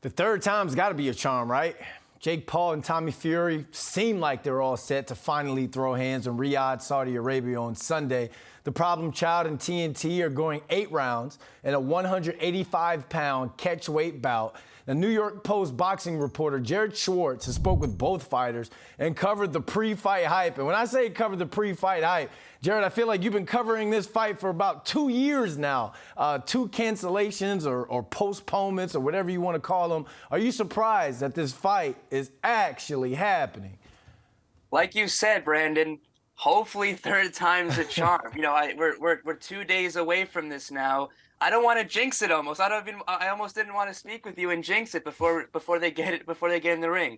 The third time's got to be a charm, right? Jake Paul and Tommy Fury seem like they're all set to finally throw hands in Riyadh, Saudi Arabia on Sunday. The problem child and TNT are going 8 rounds in a 185-pound catch-weight bout. The New York Post boxing reporter Jared Schwartz has spoke with both fighters and covered the pre-fight hype. And when I say covered the pre-fight hype, Jared, I feel like you've been covering this fight for about 2 years now. 2 cancellations or postponements or whatever you want to call them. Are you surprised that this fight is actually happening? Like you said, Brandon, hopefully third time's a charm. We're 2 days away from this now. I don't want to jinx it almost. I almost didn't want to speak with you and jinx it before they get in the ring.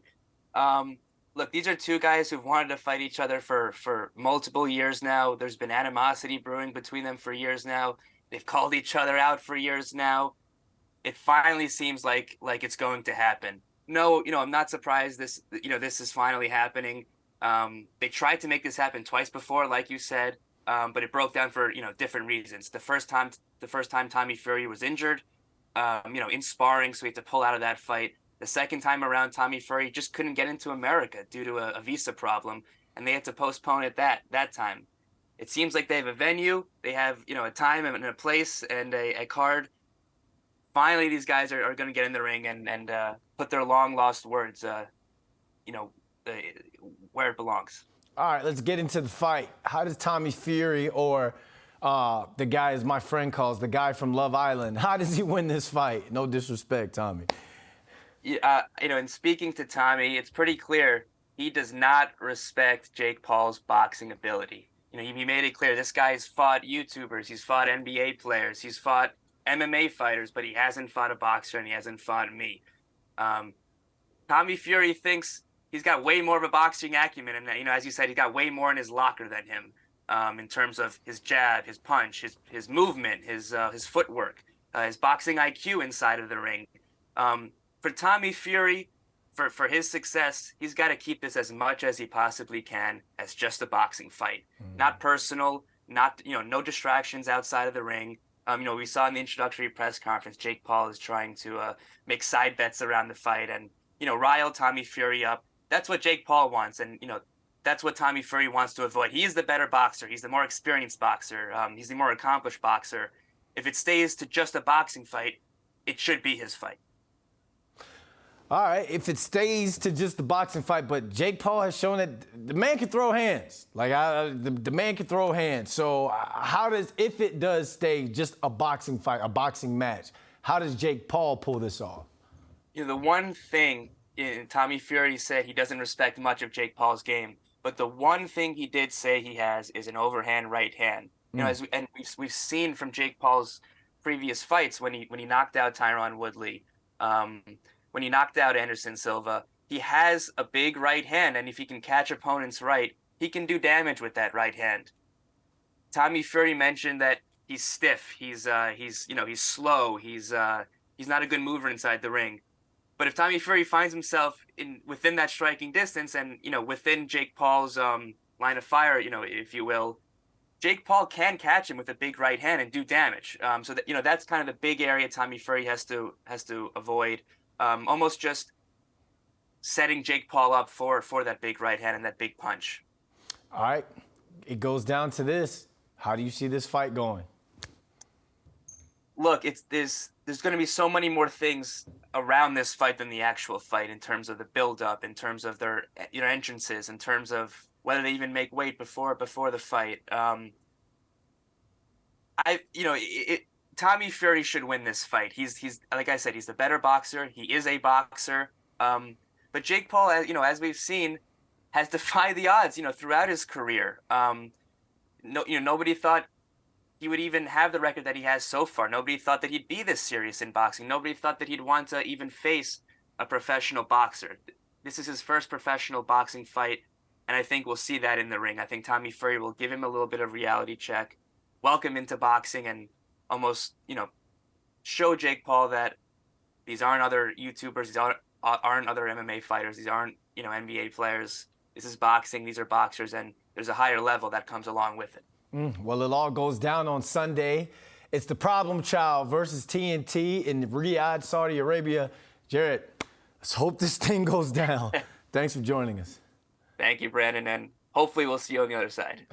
Look, these are 2 guys who've wanted to fight each other for multiple years now. There's been animosity brewing between them for years now. They've called each other out for years now. It finally seems like it's going to happen. No, I'm not surprised this is finally happening. They tried to make this happen twice before, like you said, but it broke down for different reasons. The first time Tommy Fury was injured, in sparring, so he had to pull out of that fight. The second time around, Tommy Fury just couldn't get into America due to a visa problem, and they had to postpone it that time. It seems like they have a venue, they have a time and a place and a card. Finally, these guys are going to get in the ring and put their long lost words, where it belongs. All right, let's get into the fight. How does Tommy Fury, or the guy, as my friend calls, the guy from Love Island, how does he win this fight? No disrespect, Tommy. In speaking to Tommy, it's pretty clear he does not respect Jake Paul's boxing ability. He made it clear this guy's fought YouTubers, he's fought NBA players, he's fought MMA fighters, but he hasn't fought a boxer and he hasn't fought me. Tommy Fury thinks he's got way more of a boxing acumen, and as you said, he's got way more in his locker than him, in terms of his jab, his punch, his movement, his footwork, his boxing IQ inside of the ring. For Tommy Fury, for his success, he's got to keep this as much as he possibly can as just a boxing fight. Not personal, no distractions outside of the ring. We saw in the introductory press conference, Jake Paul is trying to make side bets around the fight and, rile Tommy Fury up. That's what Jake Paul wants, and, that's what Tommy Fury wants to avoid. He is the better boxer. He's the more experienced boxer. He's the more accomplished boxer. If it stays to just a boxing fight, it should be his fight. All right, if it stays to just the boxing fight, but Jake Paul has shown that the man can throw hands. The man can throw hands. So if it does stay just a boxing fight, a boxing match, how does Jake Paul pull this off? The one thing Tommy Fury said he doesn't respect much of Jake Paul's game, but the one thing he did say he has is an overhand right hand. And we've seen from Jake Paul's previous fights when he knocked out Tyron Woodley, when he knocked out Anderson Silva, he has a big right hand, and if he can catch opponents right, he can do damage with that right hand. Tommy Fury mentioned that he's stiff, he's slow, he's not a good mover inside the ring. But if Tommy Fury finds himself within that striking distance and within Jake Paul's line of fire, if you will, Jake Paul can catch him with a big right hand and do damage. So that that's kind of the big area Tommy Fury has to avoid. Almost just setting Jake Paul up for that big right hand and that big punch. All right, it goes down to this. How do you see this fight going? Look, there's going to be so many more things around this fight than the actual fight, in terms of the build-up, in terms of their entrances, in terms of whether they even make weight before the fight. Tommy Fury should win this fight. He's like I said, he's the better boxer. He is a boxer. But Jake Paul, as we've seen, has defied the odds, throughout his career. Nobody thought he would even have the record that he has so far. Nobody thought that he'd be this serious in boxing. Nobody thought that he'd want to even face a professional boxer. This is his first professional boxing fight, and I think we'll see that in the ring. I think Tommy Fury will give him a little bit of reality check, welcome into boxing, and almost, show Jake Paul that these aren't other YouTubers, these aren't other MMA fighters, these aren't, NBA players. This is boxing, these are boxers, and there's a higher level that comes along with it. Well, it all goes down on Sunday. It's the problem child versus TNT in Riyadh, Saudi Arabia. Jared, let's hope this thing goes down. Thanks for joining us. Thank you, Brandon, and hopefully we'll see you on the other side.